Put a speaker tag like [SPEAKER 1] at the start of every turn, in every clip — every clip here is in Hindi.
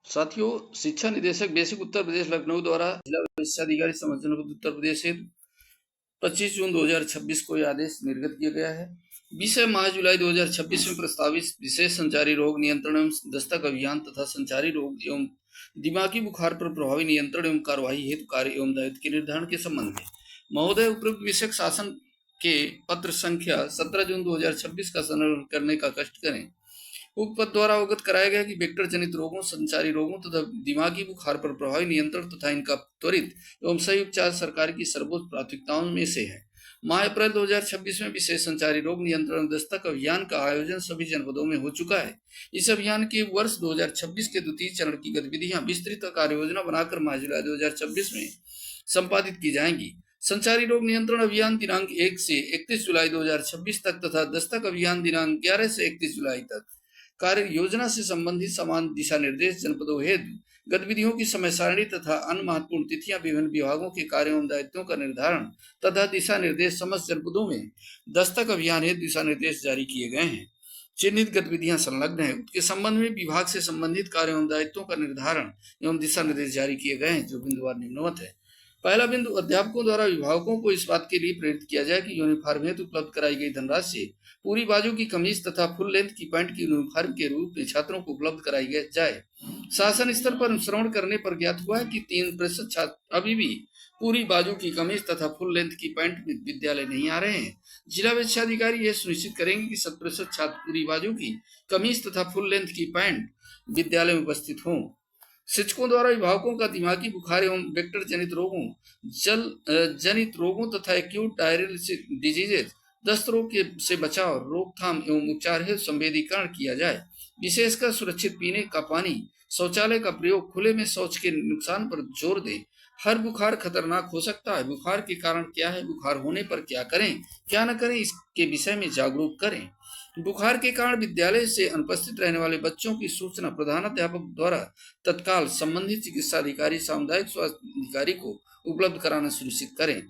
[SPEAKER 1] साथियों, शिक्षा निदेशक बेसिक उत्तर प्रदेश लखनऊ द्वारा जिला शिक्षा अधिकारी समझ उत्तर प्रदेश से 25 जून 2026 को यह आदेश निर्गत किया गया है। विषय माह जुलाई 2026 में प्रस्तावित विशेष संचारी रोग नियंत्रण एवं दस्तक अभियान तथा संचारी रोग एवं दिमागी बुखार पर प्रभावी नियंत्रण एवं कार्यवाही हेतु कार्य एवं दायित्व के निर्धारण के संबंध में महोदय उपयुक्त विषयक शासन के पत्र संख्या 17 जून 2026 का संकलन करने का कष्ट करें। उक्त पद द्वारा अवगत कराया गया कि वेक्टर जनित रोगों, संचारी रोगों तथा दिमागी बुखार पर प्रभावी नियंत्रण तथा इनका त्वरित एवं सही उपचार सरकार की सर्वोच्च प्राथमिकताओं में से है। माह अप्रैल 2026 में विशेष संचारी रोग नियंत्रण दस्तक अभियान का आयोजन सभी जनपदों में हो चुका है। इस अभियान के वर्ष 2026 के द्वितीय चरण की गतिविधियां विस्तृत कार्य योजना बनाकर माह जुलाई 2026 में संपादित की जाएंगी। संचारी रोग नियंत्रण अभियान दिनांक 1 से 31 जुलाई 2026 तक तथा दस्तक अभियान दिनांक 11 से 31 जुलाई तक कार्य योजना से संबंधित समान दिशा निर्देश जनपदों हेतु गतिविधियों की समय सारणी तथा अन्य महत्वपूर्ण तिथियां विभिन्न विभागों के कार्यों एवं दायित्वों का निर्धारण तथा दिशा निर्देश समस्त जनपदों में दस्तक अभियान हेतु दिशा निर्देश जारी किए गए हैं। चिन्हित गतिविधियां संलग्न है उसके संबंध में विभाग से संबंधित कार्यों एवं दायित्वों का निर्धारण एवं दिशा निर्देश जारी किए गए हैं, जो बिंदुवार निम्नवत है। पहला बिंदु, अध्यापकों द्वारा अभिभावकों को इस बात के लिए प्रेरित किया जाए कि यूनिफॉर्म हेतु उपलब्ध कराई गई धनराशि पूरी बाजू की कमीज तथा फुल लेंथ की पैंट की यूनिफॉर्म के रूप में छात्रों को उपलब्ध कराई जाए। शासन स्तर पर श्रवण करने पर ज्ञात हुआ है कि 3% छात्र अभी भी पूरी बाजू की कमीज तथा फुल लेंथ की पैंट में विद्यालय नहीं आ रहे हैं। जिला शिक्षा अधिकारी यह सुनिश्चित करेंगे कि 100% छात्र पूरी बाजू की कमीज तथा फुल लेंथ की पैंट विद्यालय में उपस्थित हों। शिक्षकों द्वारा अभिभावकों का दिमागी बुखार एवं वेक्टर जनित रोगों, जल जनित रोगों तथा एक्यूट डायरियल डिजीजेज, दस्त रोग से बचाव, रोकथाम एवं उपचार हेतु संवेदीकरण किया जाए। विशेषकर सुरक्षित पीने का पानी, शौचालय का प्रयोग, खुले में शौच के नुकसान पर जोर दें। हर बुखार खतरनाक हो सकता है। बुखार के कारण क्या है, बुखार होने पर क्या करें, क्या न करें, इसके विषय में जागरूक करें। बुखार के कारण विद्यालय से अनुपस्थित रहने वाले बच्चों की सूचना प्रधानाध्यापक द्वारा तत्काल संबंधित चिकित्सा अधिकारी, सामुदायिक स्वास्थ्य अधिकारी को उपलब्ध कराना सुनिश्चित करें।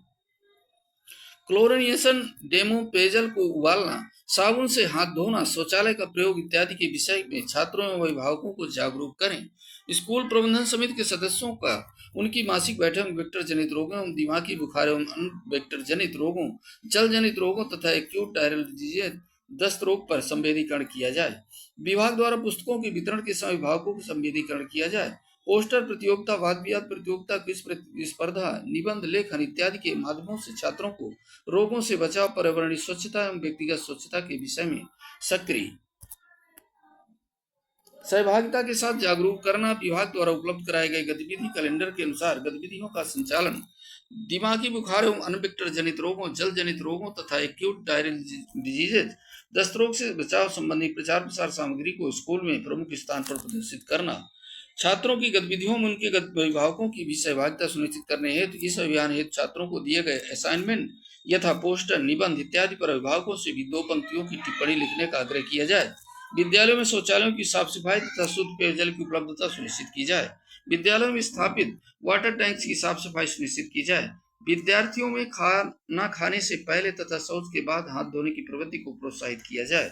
[SPEAKER 1] क्लोरिनेशन डेमो, पेयजल को उबालना, साबुन से हाथ धोना, शौचालय का प्रयोग इत्यादि के विषय में छात्रों एवं अभिभावकों को जागरूक करें। स्कूल प्रबंधन समिति के सदस्यों का उनकी मासिक बैठक में वेक्टर जनित रोगों एवं दिमागी बुखार एवं अन्य वेक्टर जनित रोगों, जल जनित रोगों तथा एक्यूट डायरियल डिजीज, दस्त रोग पर संवेदीकरण किया जाए। विभाग द्वारा पुस्तकों के वितरण के समय अभिभावकों को संवेदीकरण किया जाए। पोस्टर प्रतियोगिता, वाद विवाद प्रतियोगिता, क्विज स्पर्धा, निबंध लेखन इत्यादि के माध्यमों से छात्रों को रोगों से बचाव, पर्यावरणीय स्वच्छता एवं व्यक्तिगत स्वच्छता के विषय में सक्रिय सहभागिता के साथ जागरूक करना। विभाग द्वारा उपलब्ध कराए गए गतिविधि कैलेंडर के अनुसार गतिविधियों का संचालन दिमागी बुखार एवं अन्य वेक्टर जनित रोगों, जल जनित रोगों तथा एक्यूट डायरियल डिजीजेज, दस्त रोग से बचाव संबंधी प्रचार प्रसार सामग्री को स्कूल में प्रमुख स्थान पर प्रदर्शित करना। छात्रों की गतिविधियों में उनके अभिभावकों की भी सहभागिता सुनिश्चित करने हेतु इस अभियान हेतु छात्रों को दिए गए असाइनमेंट यथा पोस्टर, निबंध इत्यादि पर अभिभावकों से भी 2 पंक्तियों की टिप्पणी लिखने का आग्रह किया जाए। विद्यालयों में शौचालयों की साफ सफाई तथा शुद्ध पेयजल की उपलब्धता सुनिश्चित की जाए। विद्यालयों में स्थापित वाटर टैंक्स की साफ सफाई सुनिश्चित की जाए। विद्यार्थियों में खाना खाने से पहले तथा शौच के बाद हाथ धोने की प्रवृत्ति को प्रोत्साहित किया जाए।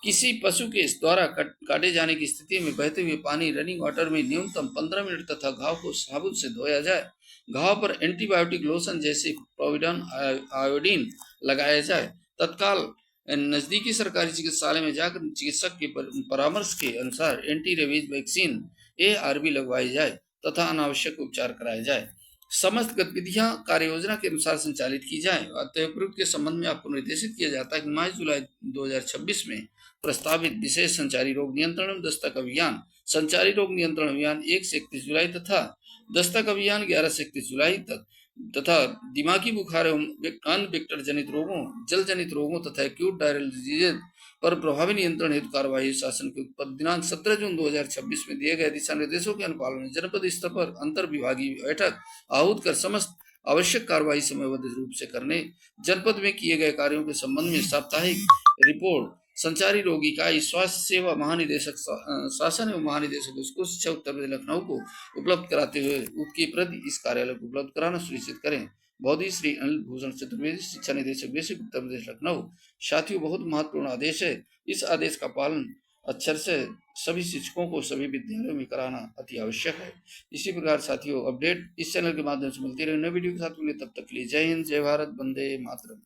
[SPEAKER 1] किसी पशु के द्वारा काटे जाने की स्थिति में बहते हुए पानी, रनिंग वाटर में न्यूनतम 15 मिनट तथा घाव को साबुन से धोया जाए। घाव पर एंटीबायोटिक लोशन जैसे प्रोविडन आयोडीन लगाया जाए। तत्काल नजदीकी सरकारी चिकित्सालय में जाकर चिकित्सक के परामर्श के अनुसार एंटी रेबीज वैक्सीन ARV लगवाई जाए तथा अनावश्यक उपचार कराया जाए। समस्त गतिविधियां कार्य योजना के अनुसार संचालित की जाए। अतः के संबंध में आपको निर्देशित किया जाता है कि मार्च जुलाई 2026 में प्रस्तावित विशेष संचारी रोग नियंत्रण एवं दस्तक अभियान, संचारी रोग नियंत्रण अभियान 1 से 31 जुलाई तथा दस्तक अभियान 11 से 31 जुलाई तक तथा दिमागी बुखार एवं अन्य वेक्टर जनित रोगों, जल जनित रोगों तथा एक्यूट डायरियल डिजीज पर प्रभावी नियंत्रण हेतु कार्यवाही शासन के दिनांक 17 जून 2026 में दिए गए दिशा निर्देशों के अनुपालन में जनपद स्तर पर अंतर विभागीय बैठक आहूत कर समस्त आवश्यक कार्रवाई समयबद्ध रूप से करने, जनपद में किए गए कार्यों के संबंध में साप्ताहिक रिपोर्ट संचारी रोग इकाई, स्वास्थ्य सेवा महानिदेशक शासन एवं महानिदेशक स्कूल शिक्षा उत्तर प्रदेश लखनऊ को उपलब्ध कराते हुए उसकी प्रति इस कार्यालय को उपलब्ध कराना सुनिश्चित करें। बौद्धि श्री अनिल भूषण चतुर्वेदी, शिक्षा निदेशक बेसिक उत्तर प्रदेश लखनऊ। साथियों, बहुत महत्वपूर्ण आदेश है। इस आदेश का पालन अक्षर से सभी शिक्षकों को सभी विद्यालयों में कराना अति आवश्यक है। इसी प्रकार साथियों अपडेट इस चैनल के माध्यम से मिलती रहे नए वीडियो के साथ। तब तक के लिए जय हिंद, जय भारत, वंदे मातरम।